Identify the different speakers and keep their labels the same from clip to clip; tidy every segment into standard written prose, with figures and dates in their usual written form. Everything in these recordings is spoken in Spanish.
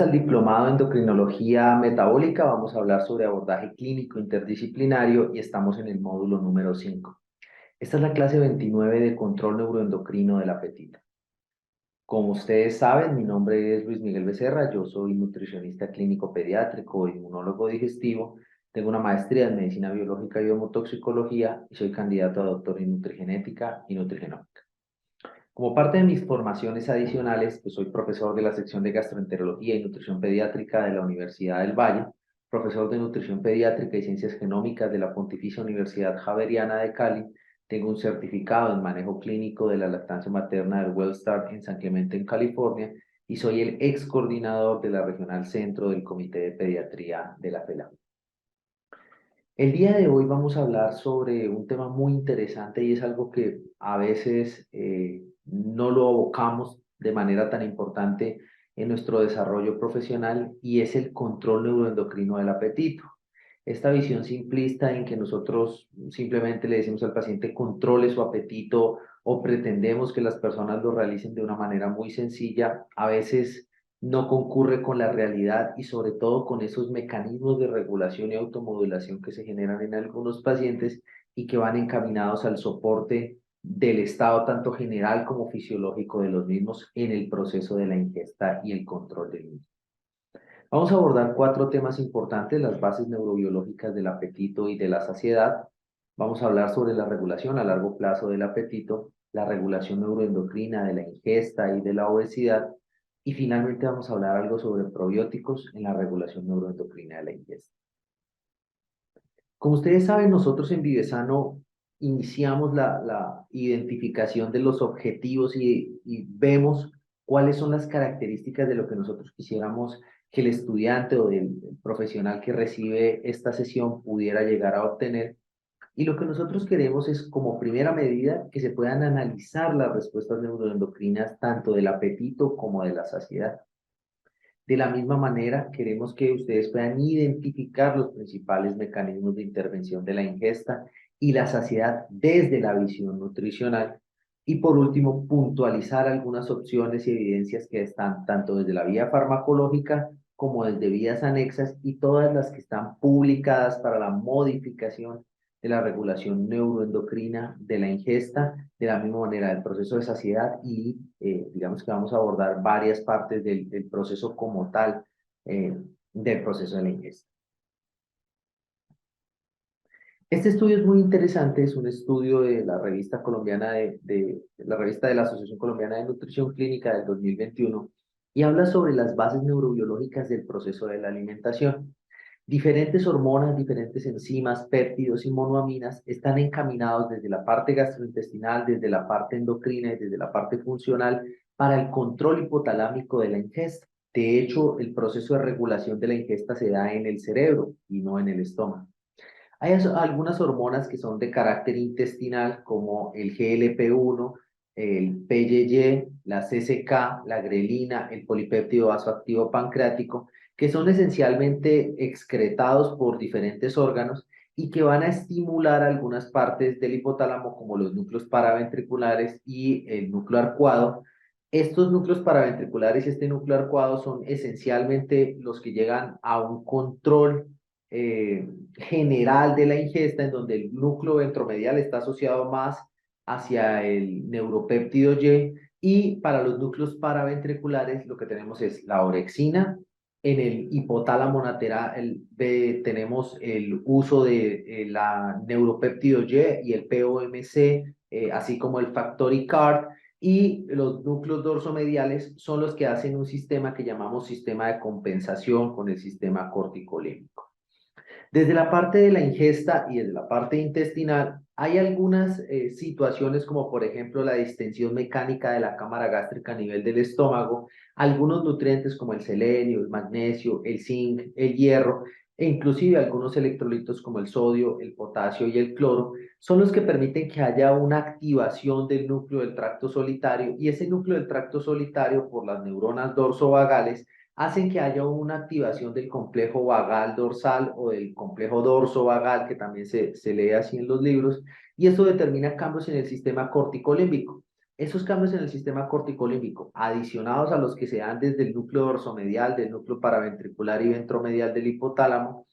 Speaker 1: Bienvenidos al Diplomado de Endocrinología Metabólica. Vamos a hablar sobre abordaje clínico interdisciplinario y estamos en el módulo número 5. Esta es la clase 29 de control neuroendocrino del apetito. Como ustedes saben, mi nombre es Luis Miguel Becerra, yo soy nutricionista clínico pediátrico, inmunólogo digestivo, tengo una maestría en medicina biológica y hemotoxicología y soy candidato a doctor en nutrigenética y nutrigenómica. Como parte de mis formaciones adicionales, pues soy profesor de la sección de gastroenterología y nutrición pediátrica de la Universidad del Valle, profesor de nutrición pediátrica y ciencias genómicas de la Pontificia Universidad Javeriana de Cali. Tengo un certificado en manejo clínico de la lactancia materna del WellStart en San Clemente, en California, y soy el ex coordinador de la Regional Centro del Comité de Pediatría de la FELA. El día de hoy vamos a hablar sobre un tema muy interesante y es algo que a veces no lo abocamos de manera tan importante en nuestro desarrollo profesional y es el control neuroendocrino del apetito. Esta visión simplista en que nosotros simplemente le decimos al paciente controle su apetito o pretendemos que las personas lo realicen de una manera muy sencilla, a veces no concurre con la realidad y sobre todo con esos mecanismos de regulación y automodulación que se generan en algunos pacientes y que van encaminados al soporte del estado tanto general como fisiológico de los mismos en el proceso de la ingesta y el control del mismo. Vamos a abordar 4 temas importantes: las bases neurobiológicas del apetito y de la saciedad. Vamos a hablar sobre la regulación a largo plazo del apetito, la regulación neuroendocrina de la ingesta y de la obesidad. Y finalmente vamos a hablar algo sobre probióticos en la regulación neuroendocrina de la ingesta. Como ustedes saben, nosotros en Vivesano iniciamos la identificación de los objetivos y vemos cuáles son las características de lo que nosotros quisiéramos que el estudiante o el profesional que recibe esta sesión pudiera llegar a obtener. Y lo que nosotros queremos es, como primera medida, que se puedan analizar las respuestas neuroendocrinas tanto del apetito como de la saciedad. De la misma manera, queremos que ustedes puedan identificar los principales mecanismos de intervención de la ingesta y la saciedad desde la visión nutricional. Y por último, puntualizar algunas opciones y evidencias que están tanto desde la vía farmacológica como desde vías anexas y todas las que están publicadas para la modificación de la regulación neuroendocrina de la ingesta, de la misma manera del proceso de saciedad y digamos que vamos a abordar varias partes del proceso como tal, del proceso de la ingesta. Este estudio es muy interesante, es un estudio de la revista colombiana de la revista de la Asociación Colombiana de Nutrición Clínica del 2021 y habla sobre las bases neurobiológicas del proceso de la alimentación. Diferentes hormonas, diferentes enzimas, péptidos y monoaminas están encaminados desde la parte gastrointestinal, desde la parte endocrina y desde la parte funcional para el control hipotalámico de la ingesta. De hecho, el proceso de regulación de la ingesta se da en el cerebro y no en el estómago. Hay algunas hormonas que son de carácter intestinal, como el GLP-1, el PYY, la CCK, la grelina, el polipéptido vasoactivo pancreático, que son esencialmente excretados por diferentes órganos y que van a estimular algunas partes del hipotálamo, como los núcleos paraventriculares y el núcleo arcuado. Estos núcleos paraventriculares y este núcleo arcuado son esencialmente los que llegan a un control general de la ingesta, en donde el núcleo ventromedial está asociado más hacia el neuropéptido y para los núcleos paraventriculares lo que tenemos es la orexina. En el hipotálamo lateral tenemos el uso de la neuropéptido Y el POMC, así como el factor ICARD, y los núcleos dorsomediales son los que hacen un sistema que llamamos sistema de compensación con el sistema corticolímbico. Desde la parte de la ingesta y desde la parte intestinal, hay algunas situaciones como por ejemplo la distensión mecánica de la cámara gástrica a nivel del estómago, algunos nutrientes como el selenio, el magnesio, el zinc, el hierro e inclusive algunos electrolitos como el sodio, el potasio y el cloro son los que permiten que haya una activación del núcleo del tracto solitario y ese núcleo del tracto solitario por las neuronas dorsovagales hacen que haya una activación del complejo vagal dorsal o del complejo dorso vagal, que también se lee así en los libros, y eso determina cambios en el sistema corticolímbico. Esos cambios en el sistema corticolímbico, adicionados a los que se dan desde el núcleo dorsomedial, del núcleo paraventricular y ventromedial del hipotálamo,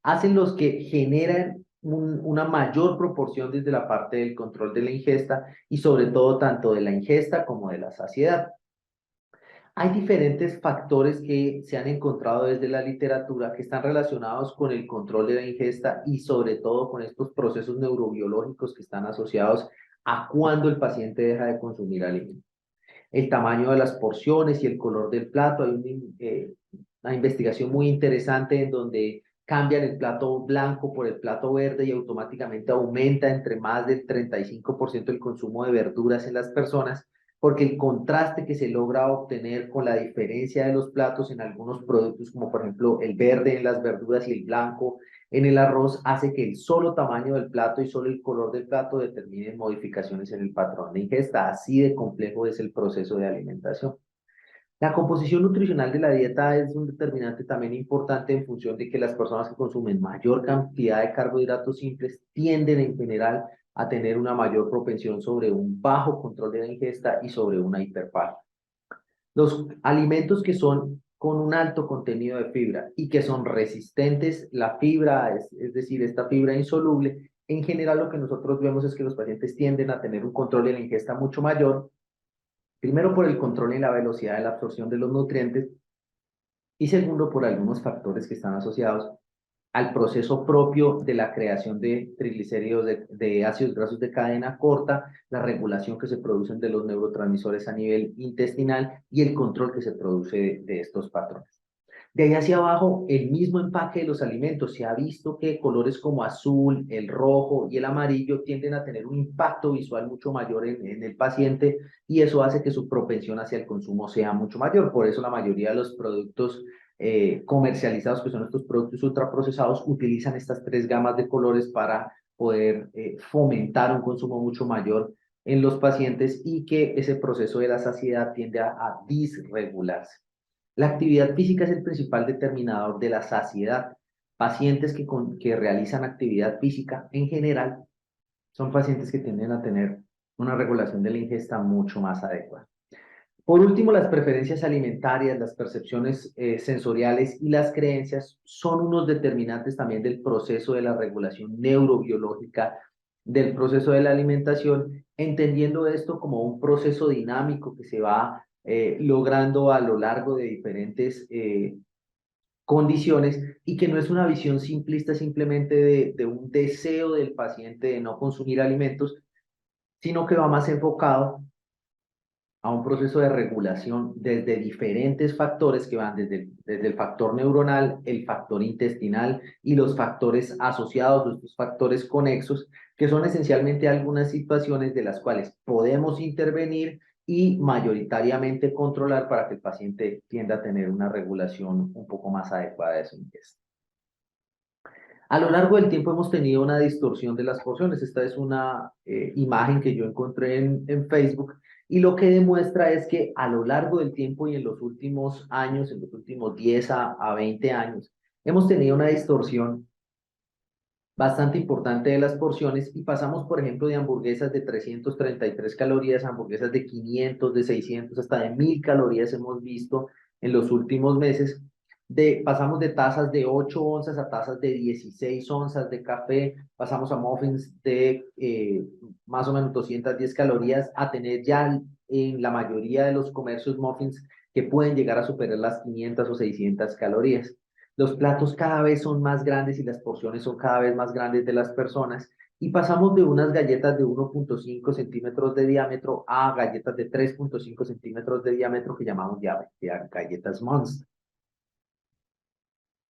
Speaker 1: hacen los que generan una mayor proporción desde la parte del control de la ingesta y sobre todo tanto de la ingesta como de la saciedad. Hay diferentes factores que se han encontrado desde la literatura que están relacionados con el control de la ingesta y sobre todo con estos procesos neurobiológicos que están asociados a cuando el paciente deja de consumir alimentos. El tamaño de las porciones y el color del plato. Hay una investigación muy interesante en donde cambian el plato blanco por el plato verde y automáticamente aumenta entre más del 35% el consumo de verduras en las personas, porque el contraste que se logra obtener con la diferencia de los platos en algunos productos, como por ejemplo el verde en las verduras y el blanco en el arroz, hace que el solo tamaño del plato y solo el color del plato determinen modificaciones en el patrón de ingesta. Así de complejo es el proceso de alimentación. La composición nutricional de la dieta es un determinante también importante en función de que las personas que consumen mayor cantidad de carbohidratos simples tienden en general a tener una mayor propensión sobre un bajo control de la ingesta y sobre una hiperfagia. Los alimentos que son con un alto contenido de fibra y que son resistentes, la fibra, es decir, esta fibra insoluble, en general lo que nosotros vemos es que los pacientes tienden a tener un control de la ingesta mucho mayor, primero por el control y la velocidad de la absorción de los nutrientes y segundo por algunos factores que están asociados al proceso propio de la creación de triglicéridos, de ácidos grasos de cadena corta, la regulación que se producen de los neurotransmisores a nivel intestinal y el control que se produce de estos patrones. De ahí hacia abajo, el mismo empaque de los alimentos. Se ha visto que colores como azul, el rojo y el amarillo tienden a tener un impacto visual mucho mayor en el paciente y eso hace que su propensión hacia el consumo sea mucho mayor. Por eso la mayoría de los productos comercializados, que son estos productos ultraprocesados, utilizan estas tres gamas de colores para poder fomentar un consumo mucho mayor en los pacientes y que ese proceso de la saciedad tiende a disregularse. La actividad física es el principal determinador de la saciedad. Pacientes que realizan actividad física en general son pacientes que tienden a tener una regulación de la ingesta mucho más adecuada. Por último, las preferencias alimentarias, las percepciones sensoriales y las creencias son unos determinantes también del proceso de la regulación neurobiológica del proceso de la alimentación, entendiendo esto como un proceso dinámico que se va logrando a lo largo de diferentes condiciones y que no es una visión simplista simplemente de un deseo del paciente de no consumir alimentos, sino que va más enfocado a un proceso de regulación desde diferentes factores que van desde el factor neuronal, el factor intestinal y los factores asociados, estos factores conexos, que son esencialmente algunas situaciones de las cuales podemos intervenir y mayoritariamente controlar para que el paciente tienda a tener una regulación un poco más adecuada de su ingesta. A lo largo del tiempo hemos tenido una distorsión de las porciones. Esta es una imagen que yo encontré en Facebook y lo que demuestra es que a lo largo del tiempo y en los últimos años, en los últimos 10 a 20 años, hemos tenido una distorsión bastante importante de las porciones y pasamos, por ejemplo, de hamburguesas de 333 calorías a hamburguesas de 500, de 600, hasta de 1000 calorías hemos visto en los últimos meses. Pasamos de tazas de 8 onzas a tazas de 16 onzas de café, pasamos a muffins de más o menos 210 calorías a tener ya en la mayoría de los comercios muffins que pueden llegar a superar las 500 o 600 calorías. Los platos cada vez son más grandes y las porciones son cada vez más grandes de las personas y pasamos de unas galletas de 1.5 centímetros de diámetro a galletas de 3.5 centímetros de diámetro que llamamos ya galletas Monster.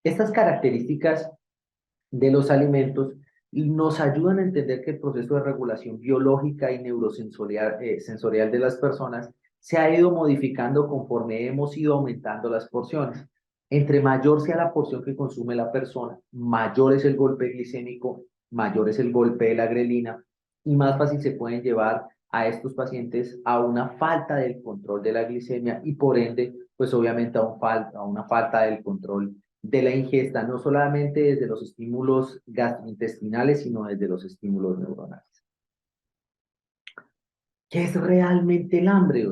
Speaker 1: Estas características de los alimentos nos ayudan a entender que el proceso de regulación biológica y neurosensorial sensorial de las personas se ha ido modificando conforme hemos ido aumentando las porciones. Entre mayor sea la porción que consume la persona, mayor es el golpe glicémico, mayor es el golpe de la grelina y más fácil se pueden llevar a estos pacientes a una falta del control de la glicemia y por ende, pues obviamente a una falta del control de la ingesta, no solamente desde los estímulos gastrointestinales, sino desde los estímulos neuronales. ¿Qué es realmente el hambre?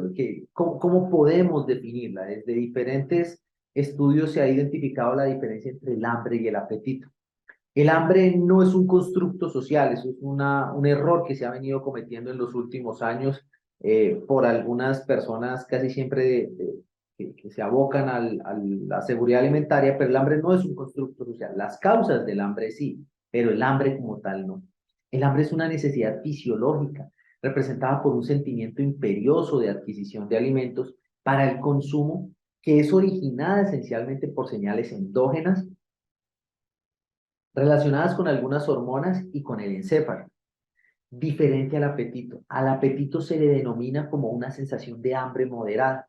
Speaker 1: ¿Cómo podemos definirla? Desde diferentes estudios se ha identificado la diferencia entre el hambre y el apetito. El hambre no es un constructo social, eso es un error que se ha venido cometiendo en los últimos años por algunas personas casi siempre que se abocan a la seguridad alimentaria, pero el hambre no es un constructo social. Las causas del hambre sí, pero el hambre como tal no. El hambre es una necesidad fisiológica representada por un sentimiento imperioso de adquisición de alimentos para el consumo que es originada esencialmente por señales endógenas relacionadas con algunas hormonas y con el encéfalo. Diferente al apetito. Al apetito se le denomina como una sensación de hambre moderada.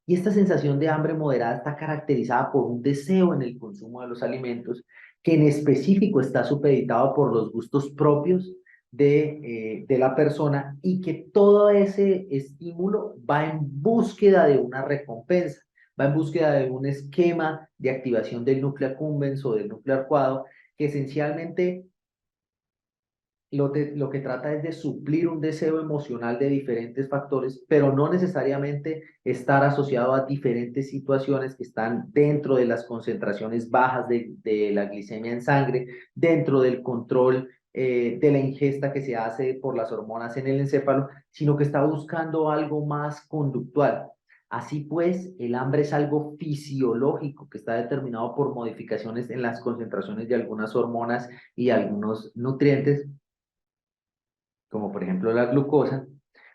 Speaker 1: Y esta sensación de hambre moderada está caracterizada por un deseo en el consumo de los alimentos que en específico está supeditado por los gustos propios de la persona y que todo ese estímulo va en búsqueda de una recompensa, va en búsqueda de un esquema de activación del núcleo accumbens o del núcleo arcuado que esencialmente lo que trata es de suplir un deseo emocional de diferentes factores, pero no necesariamente estar asociado a diferentes situaciones que están dentro de las concentraciones bajas de la glicemia en sangre, dentro del control de la ingesta que se hace por las hormonas en el encéfalo, sino que está buscando algo más conductual. Así pues, el hambre es algo fisiológico que está determinado por modificaciones en las concentraciones de algunas hormonas y algunos nutrientes como por ejemplo la glucosa,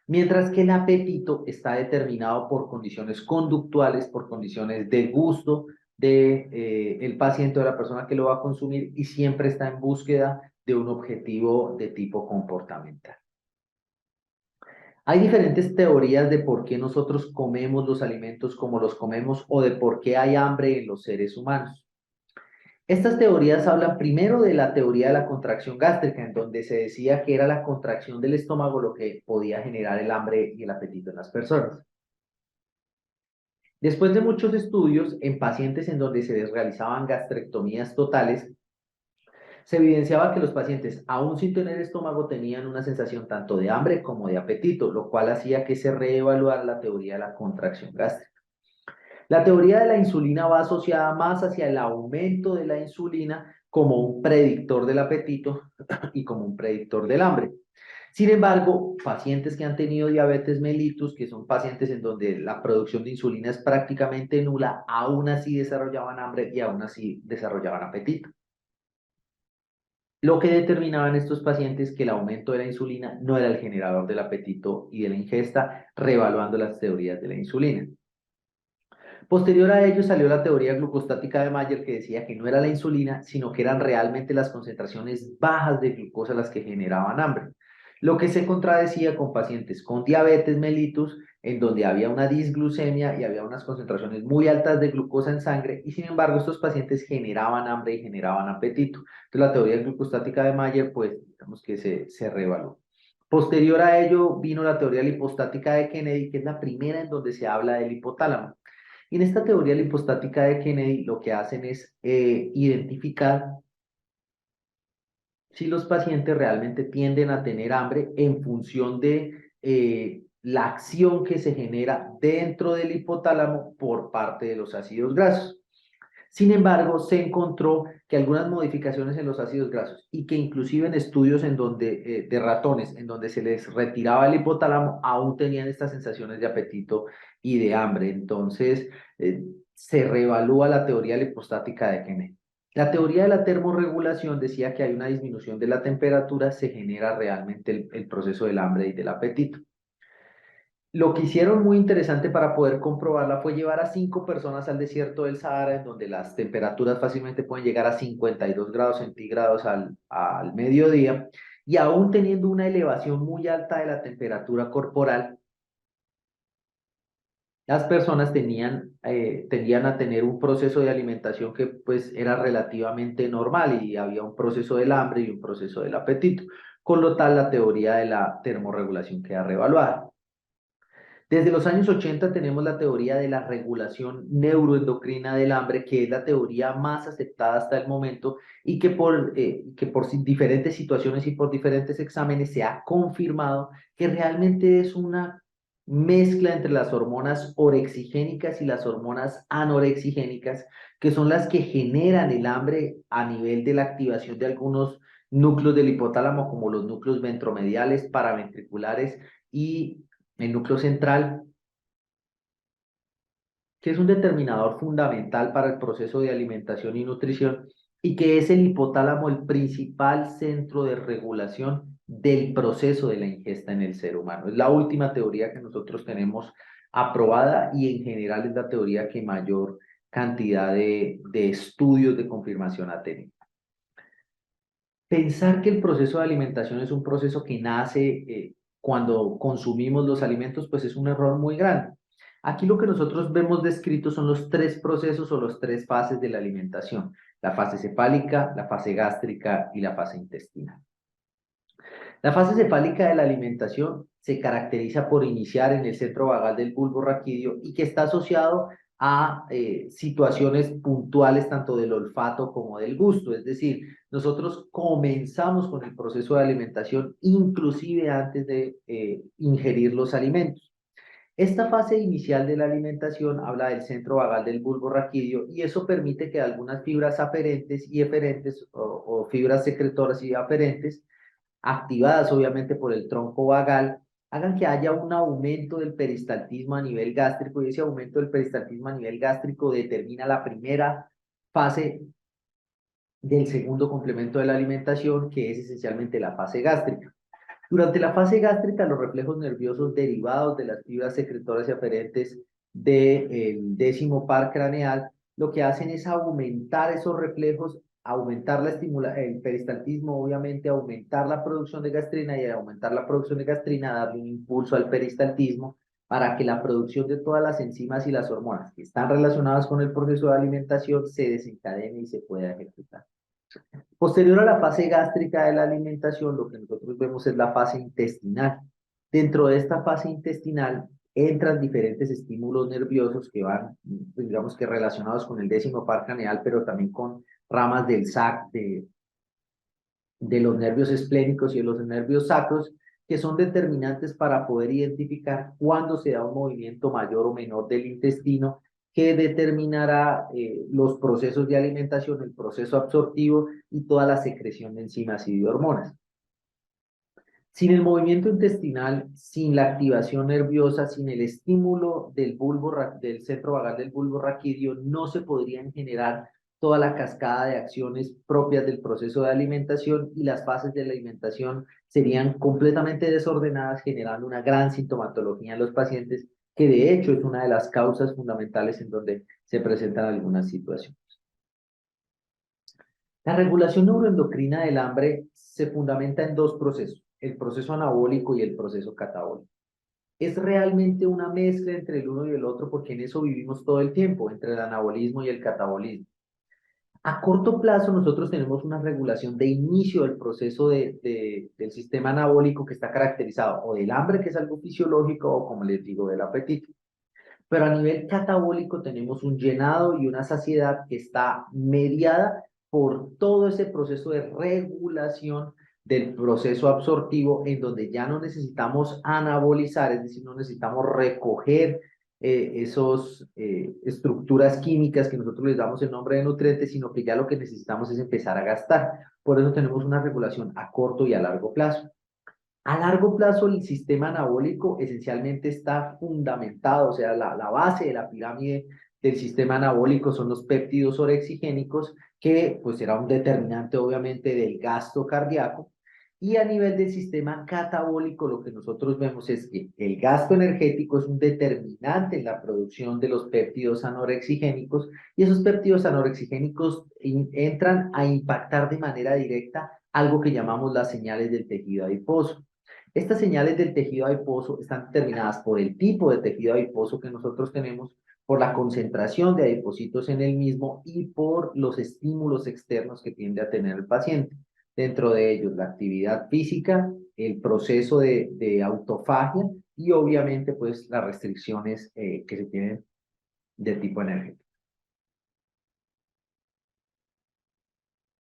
Speaker 1: mientras que el apetito está determinado por condiciones conductuales, por condiciones de gusto de el paciente o de la persona que lo va a consumir y siempre está en búsqueda de un objetivo de tipo comportamental. Hay diferentes teorías de por qué nosotros comemos los alimentos como los comemos o de por qué hay hambre en los seres humanos. Estas teorías hablan primero de la teoría de la contracción gástrica, en donde se decía que era la contracción del estómago lo que podía generar el hambre y el apetito en las personas. Después de muchos estudios en pacientes en donde se les realizaban gastrectomías totales, se evidenciaba que los pacientes, aún sin tener estómago, tenían una sensación tanto de hambre como de apetito, lo cual hacía que se reevaluara la teoría de la contracción gástrica. La teoría de la insulina va asociada más hacia el aumento de la insulina como un predictor del apetito y como un predictor del hambre. Sin embargo, pacientes que han tenido diabetes mellitus, que son pacientes en donde la producción de insulina es prácticamente nula, aún así desarrollaban hambre y aún así desarrollaban apetito. Lo que determinaba en estos pacientes que el aumento de la insulina no era el generador del apetito y de la ingesta, reevaluando las teorías de la insulina. Posterior a ello salió la teoría glucostática de Mayer que decía que no era la insulina, sino que eran realmente las concentraciones bajas de glucosa las que generaban hambre. Lo que se contradecía con pacientes con diabetes mellitus, en donde había una disglucemia y había unas concentraciones muy altas de glucosa en sangre, y sin embargo estos pacientes generaban hambre y generaban apetito. Entonces la teoría glucostática de Mayer, pues digamos que se reevaluó. Posterior a ello vino la teoría lipostática de Kennedy, que es la primera en donde se habla del hipotálamo. Y en esta teoría lipostática de Kennedy lo que hacen es identificar si los pacientes realmente tienden a tener hambre en función de la acción que se genera dentro del hipotálamo por parte de los ácidos grasos. Sin embargo, se encontró que algunas modificaciones en los ácidos grasos y que inclusive en estudios en donde, de ratones, en donde se les retiraba el hipotálamo, aún tenían estas sensaciones de apetito y de hambre. Entonces, se reevalúa la teoría lipostática de Kennedy. La teoría de la termorregulación decía que hay una disminución de la temperatura, se genera realmente el proceso del hambre y del apetito. Lo que hicieron muy interesante para poder comprobarla fue llevar a 5 personas al desierto del Sahara, en donde las temperaturas fácilmente pueden llegar a 52 grados centígrados al mediodía, y aún teniendo una elevación muy alta de la temperatura corporal, las personas tendían a tener un proceso de alimentación que pues era relativamente normal y había un proceso del hambre y un proceso del apetito. Con lo tal, la teoría de la termorregulación queda revaluada. Desde los años 80 tenemos la teoría de la regulación neuroendocrina del hambre, que es la teoría más aceptada hasta el momento y que por diferentes situaciones y por diferentes exámenes se ha confirmado que realmente es una mezcla entre las hormonas orexigénicas y las hormonas anorexigénicas, que son las que generan el hambre a nivel de la activación de algunos núcleos del hipotálamo, como los núcleos ventromediales, paraventriculares y el núcleo central, que es un determinador fundamental para el proceso de alimentación y nutrición, y que es el hipotálamo el principal centro de regulación del proceso de la ingesta en el ser humano. Es la última teoría que nosotros tenemos aprobada y en general es la teoría que mayor cantidad de estudios de confirmación ha tenido. Pensar que el proceso de alimentación es un proceso que nace cuando consumimos los alimentos, pues es un error muy grande. Aquí lo que nosotros vemos descrito son los tres procesos o los tres fases de la alimentación: la fase cefálica, la fase gástrica y la fase intestinal. La fase cefálica de la alimentación se caracteriza por iniciar en el centro vagal del bulbo raquídeo y que está asociado a situaciones puntuales tanto del olfato como del gusto. Es decir, nosotros comenzamos con el proceso de alimentación inclusive antes de ingerir los alimentos. Esta fase inicial de la alimentación habla del centro vagal del bulbo raquídeo y eso permite que algunas fibras aferentes y eferentes o fibras secretoras y aferentes, activadas obviamente por el tronco vagal, hagan que haya un aumento del peristaltismo a nivel gástrico, y ese aumento del peristaltismo a nivel gástrico determina la primera fase del segundo complemento de la alimentación, que es esencialmente la fase gástrica. Durante la fase gástrica, los reflejos nerviosos derivados de las fibras secretoras y aferentes del décimo par craneal, lo que hacen es aumentar esos reflejos, aumentar el peristaltismo, obviamente aumentar la producción de gastrina, y al aumentar la producción de gastrina, darle un impulso al peristaltismo para que la producción de todas las enzimas y las hormonas que están relacionadas con el proceso de alimentación se desencadene y se pueda ejecutar. Posterior a la fase gástrica de la alimentación, lo que nosotros vemos es la fase intestinal. Dentro de esta fase intestinal entran diferentes estímulos nerviosos que van, pues, digamos que relacionados con el décimo par craneal, pero también con ramas del sac, de los nervios esplénicos y de los nervios sacros, que son determinantes para poder identificar cuándo se da un movimiento mayor o menor del intestino, que determinará los procesos de alimentación, el proceso absortivo y toda la secreción de enzimas y de hormonas. Sin el movimiento intestinal, sin la activación nerviosa, sin el estímulo del centro vagal del bulbo raquídeo, no se podrían generar toda la cascada de acciones propias del proceso de alimentación, y las fases de la alimentación serían completamente desordenadas, generando una gran sintomatología en los pacientes, que de hecho es una de las causas fundamentales en donde se presentan algunas situaciones. La regulación neuroendocrina del hambre se fundamenta en dos procesos: el proceso anabólico y el proceso catabólico. Es realmente una mezcla entre el uno y el otro, porque en eso vivimos todo el tiempo, entre el anabolismo y el catabolismo. A corto plazo, nosotros tenemos una regulación de inicio del proceso del sistema anabólico, que está caracterizado o del hambre, que es algo fisiológico, o como les digo, del apetito. Pero a nivel catabólico tenemos un llenado y una saciedad que está mediada por todo ese proceso de regulación del proceso absortivo, en donde ya no necesitamos anabolizar, es decir, no necesitamos recoger esos estructuras químicas que nosotros les damos el nombre de nutrientes, sino que ya lo que necesitamos es empezar a gastar. Por eso tenemos una regulación a corto y a largo plazo. A largo plazo, el sistema anabólico esencialmente está fundamentado, o sea, la base de la pirámide del sistema anabólico son los péptidos orexigénicos, que pues será un determinante obviamente del gasto cardíaco. Y a nivel del sistema catabólico, lo que nosotros vemos es que el gasto energético es un determinante en la producción de los péptidos anorexigénicos, y esos péptidos anorexigénicos entran a impactar de manera directa algo que llamamos las señales del tejido adiposo. Estas señales del tejido adiposo están determinadas por el tipo de tejido adiposo que nosotros tenemos, por la concentración de adipocitos en el mismo y por los estímulos externos que tiende a tener el paciente. Dentro de ellos, la actividad física, el proceso de autofagia y obviamente pues las restricciones que se tienen de tipo energético.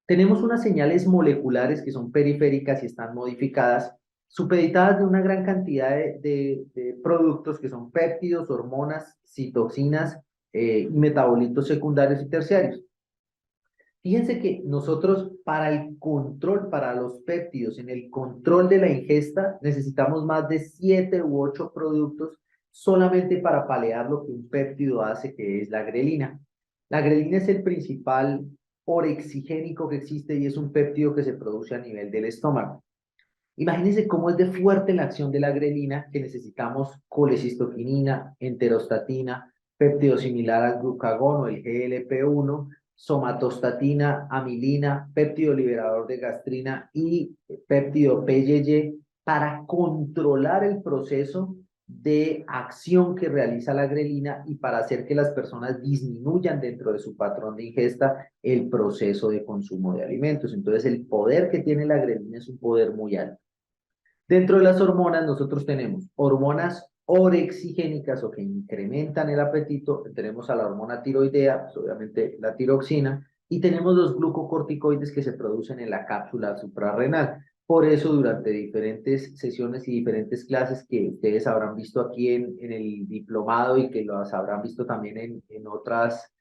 Speaker 1: Tenemos unas señales moleculares que son periféricas y están modificadas, supeditadas de una gran cantidad de productos que son péptidos, hormonas, citoxinas y metabolitos secundarios y terciarios. Fíjense que nosotros para el control, para los péptidos, en el control de la ingesta, necesitamos más de 7 u 8 productos solamente para palear lo que un péptido hace, que es la grelina. La grelina es el principal orexigénico que existe y es un péptido que se produce a nivel del estómago. Imagínense cómo es de fuerte la acción de la grelina, que necesitamos colecistoquinina, enterostatina, péptido similar al glucagón o el GLP-1, somatostatina, amilina, péptido liberador de gastrina y péptido PYY para controlar el proceso de acción que realiza la grelina y para hacer que las personas disminuyan dentro de su patrón de ingesta el proceso de consumo de alimentos. Entonces, el poder que tiene la grelina es un poder muy alto. Dentro de las hormonas, nosotros tenemos hormonas orexigénicas o que incrementan el apetito. Tenemos a la hormona tiroidea, pues obviamente la tiroxina, y tenemos los glucocorticoides que se producen en la cápsula suprarrenal. Por eso, durante diferentes sesiones y diferentes clases que ustedes habrán visto aquí en el diplomado y que las habrán visto también en otras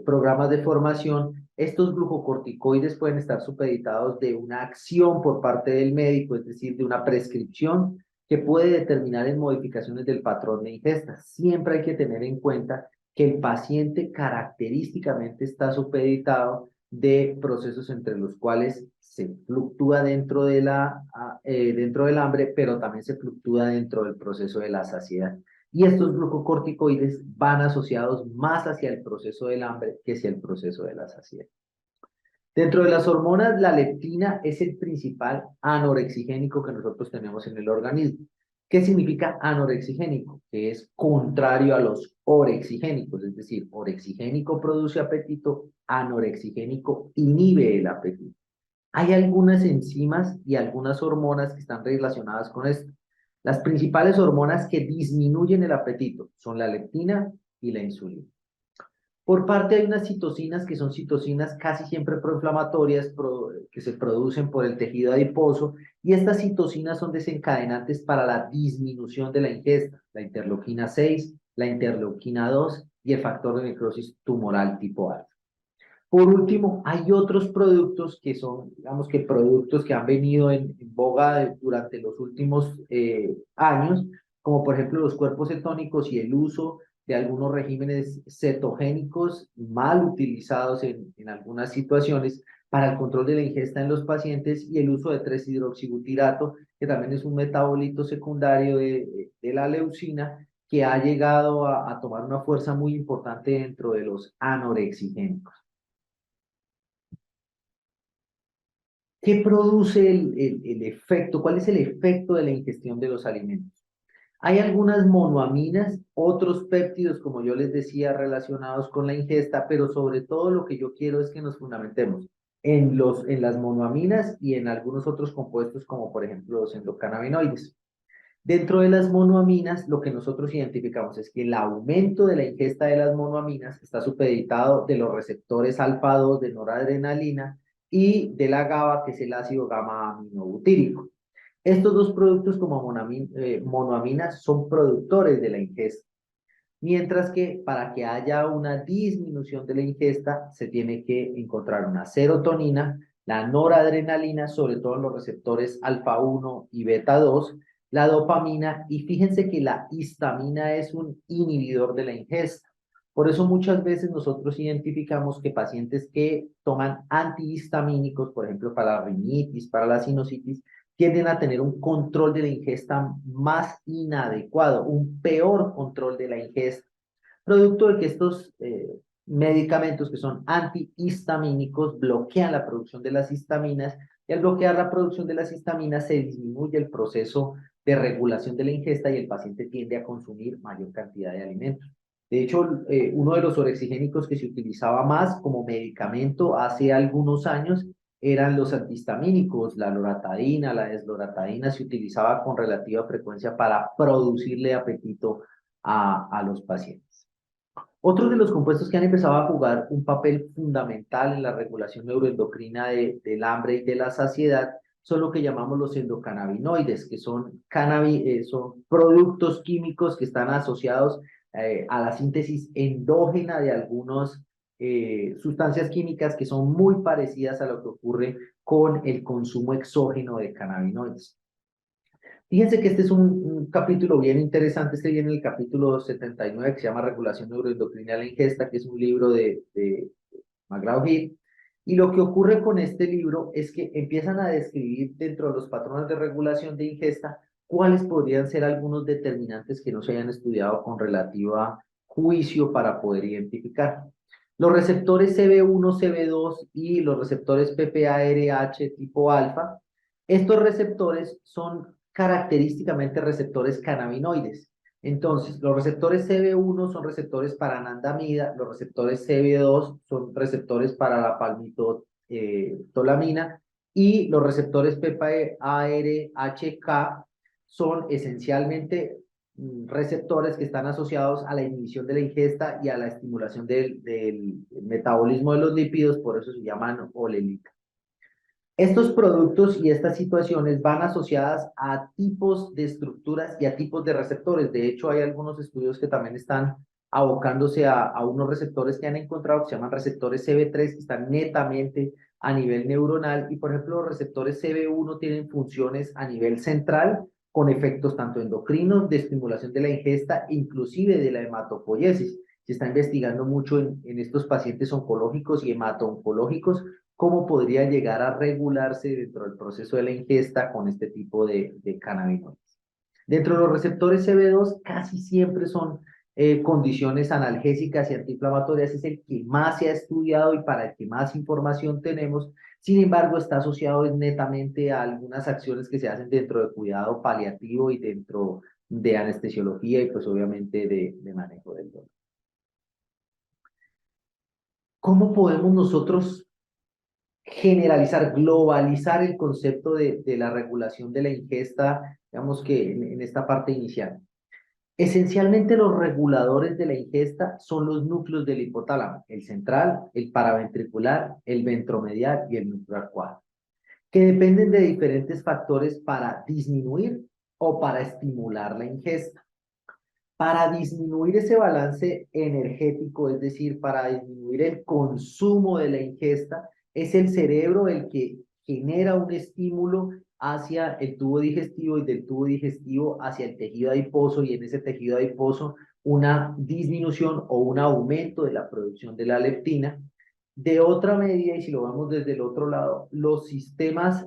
Speaker 1: programas de formación, estos glucocorticoides pueden estar supeditados de una acción por parte del médico, es decir, de una prescripción que puede determinar en modificaciones del patrón de ingesta. Siempre hay que tener en cuenta que el paciente característicamente está supeditado de procesos entre los cuales se fluctúa dentro del hambre, pero también se fluctúa dentro del proceso de la saciedad. Y estos glucocorticoides van asociados más hacia el proceso del hambre que hacia el proceso de la saciedad. Dentro de las hormonas, la leptina es el principal anorexigénico que nosotros tenemos en el organismo. ¿Qué significa anorexigénico? Que es contrario a los orexigénicos, es decir, orexigénico produce apetito, anorexigénico inhibe el apetito. Hay algunas enzimas y algunas hormonas que están relacionadas con esto. Las principales hormonas que disminuyen el apetito son la leptina y la insulina. Por parte hay unas citocinas que son citocinas casi siempre proinflamatorias que se producen por el tejido adiposo y estas citocinas son desencadenantes para la disminución de la ingesta, la interleuquina 6, la interleuquina 2 y el factor de necrosis tumoral tipo A. Por último, hay otros productos que son, digamos que productos que han venido en boga durante los últimos años, como por ejemplo los cuerpos cetónicos y el uso de algunos regímenes cetogénicos mal utilizados en algunas situaciones para el control de la ingesta en los pacientes y el uso de 3-hidroxibutirato, que también es un metabolito secundario de la leucina, que ha llegado a tomar una fuerza muy importante dentro de los anorexigénicos. ¿Qué produce el efecto? ¿Cuál es el efecto de la ingestión de los alimentos? Hay algunas monoaminas, otros péptidos, como yo les decía, relacionados con la ingesta, pero sobre todo lo que yo quiero es que nos fundamentemos en las monoaminas y en algunos otros compuestos, como por ejemplo los endocannabinoides. Dentro de las monoaminas, lo que nosotros identificamos es que el aumento de la ingesta de las monoaminas está supeditado de los receptores alfa 2 de noradrenalina y de la GABA, que es el ácido gamma aminobutírico. Estos dos productos como monoaminas son productores de la ingesta, mientras que para que haya una disminución de la ingesta se tiene que encontrar una serotonina, la noradrenalina, sobre todo en los receptores alfa 1 y beta 2, la dopamina, y fíjense que la histamina es un inhibidor de la ingesta. Por eso muchas veces nosotros identificamos que pacientes que toman antihistamínicos, por ejemplo, para la rinitis, para la sinusitis, tienden a tener un control de la ingesta más inadecuado, un peor control de la ingesta, producto de que estos medicamentos que son antihistamínicos bloquean la producción de las histaminas y al bloquear la producción de las histaminas se disminuye el proceso de regulación de la ingesta y el paciente tiende a consumir mayor cantidad de alimentos. De hecho, uno de los orexigénicos que se utilizaba más como medicamento hace algunos años eran los antihistamínicos, la loratadina, la desloratadina se utilizaba con relativa frecuencia para producirle apetito a los pacientes. Otros de los compuestos que han empezado a jugar un papel fundamental en la regulación neuroendocrina del hambre y de la saciedad son lo que llamamos los endocannabinoides, que son productos químicos que están asociados a la síntesis endógena de algunas sustancias químicas que son muy parecidas a lo que ocurre con el consumo exógeno de cannabinoides. Fíjense que este es un capítulo bien interesante, este viene en el capítulo 79 que se llama Regulación Neuroendocrina de la Ingesta, que es un libro de McGraw-Hill, y lo que ocurre con este libro es que empiezan a describir dentro de los patrones de regulación de ingesta cuáles podrían ser algunos determinantes que no se hayan estudiado con relativa juicio para poder identificar. Los receptores CB1, CB2 y los receptores PPARH tipo alfa, estos receptores son característicamente receptores cannabinoides. Entonces, los receptores CB1 son receptores para anandamida, los receptores CB2 son receptores para la palmitolamina y los receptores PPARHK son esencialmente receptores que están asociados a la inhibición de la ingesta y a la estimulación del metabolismo de los lípidos, por eso se llaman olelita. Estos productos y estas situaciones van asociadas a tipos de estructuras y a tipos de receptores. De hecho, hay algunos estudios que también están abocándose a unos receptores que han encontrado que se llaman receptores CB3, que están netamente a nivel neuronal. Y, por ejemplo, los receptores CB1 tienen funciones a nivel central con efectos tanto endocrinos, de estimulación de la ingesta, inclusive de la hematopoiesis. Se está investigando mucho en estos pacientes oncológicos y hemato-oncológicos cómo podría llegar a regularse dentro del proceso de la ingesta con este tipo de cannabinoides. Dentro de los receptores CB2 casi siempre son condiciones analgésicas y antiinflamatorias, es el que más se ha estudiado y para el que más información tenemos. Sin embargo, está asociado netamente a algunas acciones que se hacen dentro de cuidado paliativo y dentro de anestesiología y pues obviamente de manejo del dolor. ¿Cómo podemos nosotros generalizar, globalizar el concepto de la regulación de la ingesta, digamos que en esta parte inicial? Esencialmente los reguladores de la ingesta son los núcleos del hipotálamo, el central, el paraventricular, el ventromedial y el núcleo arcuado, que dependen de diferentes factores para disminuir o para estimular la ingesta. Para disminuir ese balance energético, es decir, para disminuir el consumo de la ingesta, es el cerebro el que genera un estímulo hacia el tubo digestivo y del tubo digestivo hacia el tejido adiposo y en ese tejido adiposo una disminución o un aumento de la producción de la leptina. De otra medida, y si lo vemos desde el otro lado, los sistemas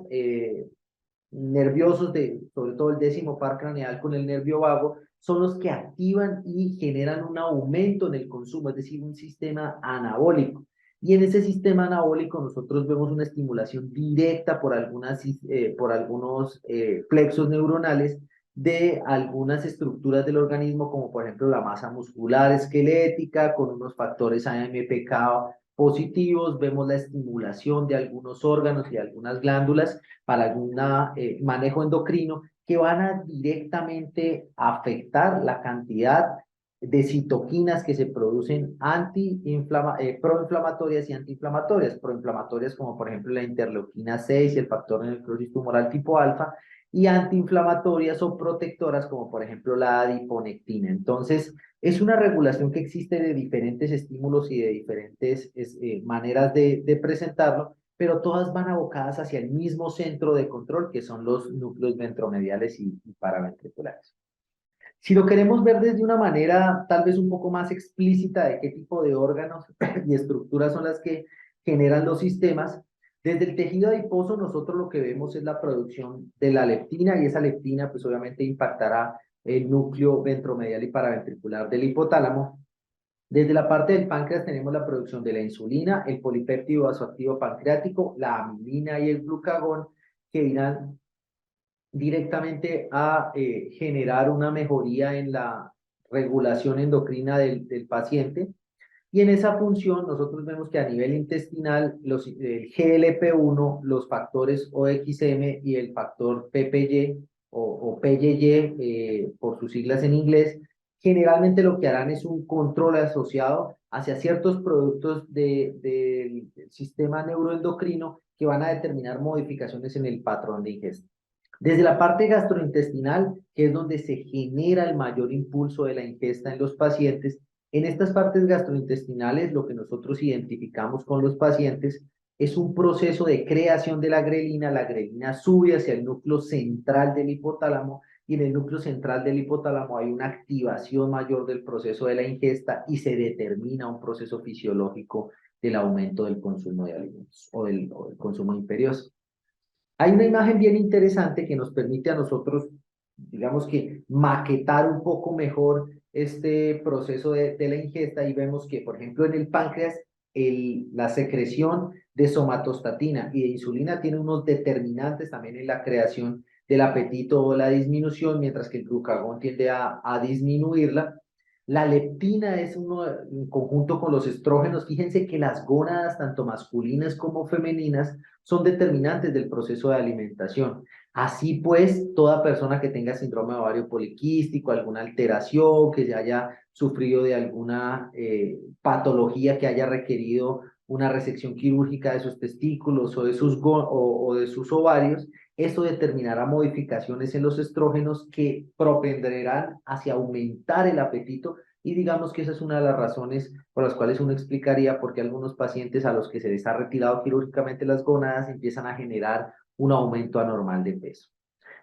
Speaker 1: nerviosos, sobre todo el décimo par craneal con el nervio vago, son los que activan y generan un aumento en el consumo, es decir, un sistema anabólico. Y en ese sistema anabólico nosotros vemos una estimulación directa por algunos plexos neuronales de algunas estructuras del organismo, como por ejemplo la masa muscular esquelética, con unos factores AMPK positivos, vemos la estimulación de algunos órganos y algunas glándulas para algún manejo endocrino que van a directamente afectar la cantidad de citoquinas que se producen proinflamatorias y antiinflamatorias. Proinflamatorias como por ejemplo la interleuquina 6 y el factor de necrosis tumoral tipo alfa, y antiinflamatorias o protectoras como por ejemplo la adiponectina. Entonces, es una regulación que existe de diferentes estímulos y de diferentes maneras de presentarlo, pero todas van abocadas hacia el mismo centro de control, que son los núcleos ventromediales y paraventriculares. Si lo queremos ver desde una manera tal vez un poco más explícita de qué tipo de órganos y estructuras son las que generan los sistemas, desde el tejido adiposo nosotros lo que vemos es la producción de la leptina y esa leptina pues obviamente impactará el núcleo ventromedial y paraventricular del hipotálamo. Desde la parte del páncreas tenemos la producción de la insulina, el polipéptido vasoactivo pancreático, la amilina y el glucagón, que irán directamente a generar una mejoría en la regulación endocrina del paciente. Y en esa función nosotros vemos que a nivel intestinal el GLP-1, los factores OXM y el factor PPY o PYY por sus siglas en inglés, generalmente lo que harán es un control asociado hacia ciertos productos del sistema neuroendocrino que van a determinar modificaciones en el patrón de ingesta. Desde la parte gastrointestinal, que es donde se genera el mayor impulso de la ingesta en los pacientes, en estas partes gastrointestinales lo que nosotros identificamos con los pacientes es un proceso de creación de la grelina sube hacia el núcleo central del hipotálamo y en el núcleo central del hipotálamo hay una activación mayor del proceso de la ingesta y se determina un proceso fisiológico del aumento del consumo de alimentos o del consumo imperioso. Hay una imagen bien interesante que nos permite a nosotros, digamos que, maquetar un poco mejor este proceso de la ingesta y vemos que, por ejemplo, en el páncreas, la secreción de somatostatina y de insulina tiene unos determinantes también en la creación del apetito o la disminución, mientras que el glucagón tiende a disminuirla. La leptina es uno, en conjunto con los estrógenos, fíjense que las gónadas, tanto masculinas como femeninas, son determinantes del proceso de alimentación. Así pues, toda persona que tenga síndrome de ovario poliquístico, alguna alteración, que se haya sufrido de alguna patología que haya requerido una resección quirúrgica de sus testículos o de sus ovarios, esto determinará modificaciones en los estrógenos que propenderán hacia aumentar el apetito y digamos que esa es una de las razones por las cuales uno explicaría por qué algunos pacientes a los que se les ha retirado quirúrgicamente las gónadas empiezan a generar un aumento anormal de peso.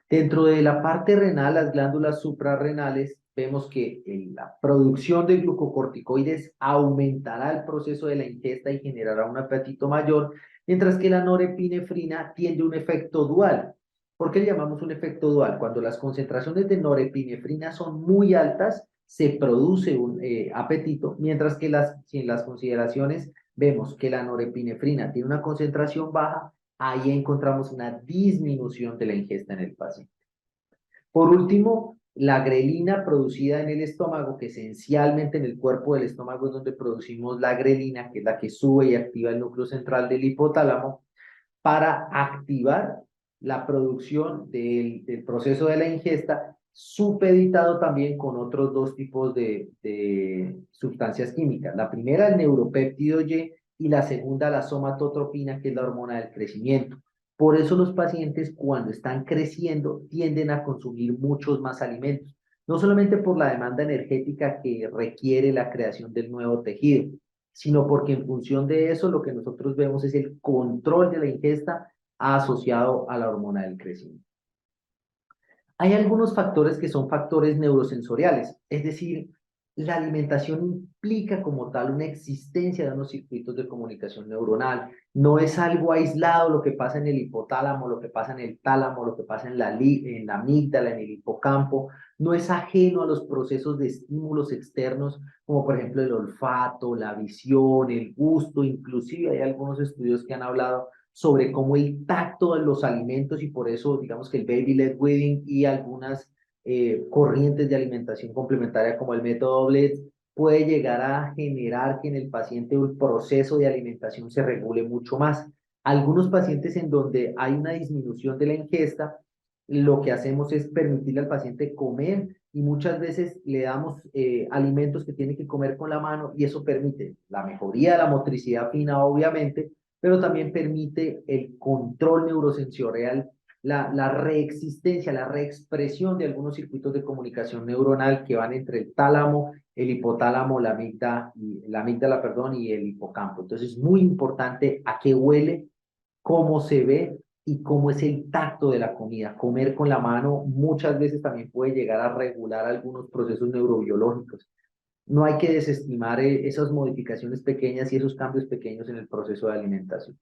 Speaker 1: Dentro de la parte renal, las glándulas suprarrenales, vemos que la producción de glucocorticoides aumentará el proceso de la ingesta y generará un apetito mayor, mientras que la norepinefrina tiende a un efecto dual. ¿Por qué le llamamos un efecto dual? Cuando las concentraciones de norepinefrina son muy altas, se produce un apetito, mientras que si en las consideraciones vemos que la norepinefrina tiene una concentración baja, ahí encontramos una disminución de la ingesta en el paciente. Por último, la grelina producida en el estómago, que esencialmente en el cuerpo del estómago es donde producimos la grelina, que es la que sube y activa el núcleo central del hipotálamo, para activar la producción del proceso de la ingesta, supeditado también con otros dos tipos de sustancias químicas. La primera, el neuropéptido y la segunda, la somatotropina, que es la hormona del crecimiento. Por eso los pacientes cuando están creciendo tienden a consumir muchos más alimentos, no solamente por la demanda energética que requiere la creación del nuevo tejido, sino porque en función de eso lo que nosotros vemos es el control de la ingesta asociado a la hormona del crecimiento. Hay algunos factores que son factores neurosensoriales, es decir, la alimentación implica como tal una existencia de unos circuitos de comunicación neuronal. No es algo aislado lo que pasa en el hipotálamo, lo que pasa en el tálamo, lo que pasa en la amígdala, en el hipocampo. No es ajeno a los procesos de estímulos externos, como por ejemplo el olfato, la visión, el gusto. Inclusive hay algunos estudios que han hablado sobre cómo el tacto de los alimentos y por eso digamos que el baby-led weaning y algunas corrientes de alimentación complementaria como el método Blitz puede llegar a generar que en el paciente el proceso de alimentación se regule mucho más. Algunos pacientes en donde hay una disminución de la ingesta, lo que hacemos es permitirle al paciente comer y muchas veces le damos alimentos que tiene que comer con la mano y eso permite la mejoría de la motricidad fina, obviamente, pero también permite el control neurosensorial, la reexistencia, la reexpresión de algunos circuitos de comunicación neuronal que van entre el tálamo, el hipotálamo, la amígdala, perdón, y el hipocampo. Entonces es muy importante a qué huele, cómo se ve y cómo es el tacto de la comida. Comer con la mano muchas veces también puede llegar a regular algunos procesos neurobiológicos. No hay que desestimar esas modificaciones pequeñas y esos cambios pequeños en el proceso de alimentación.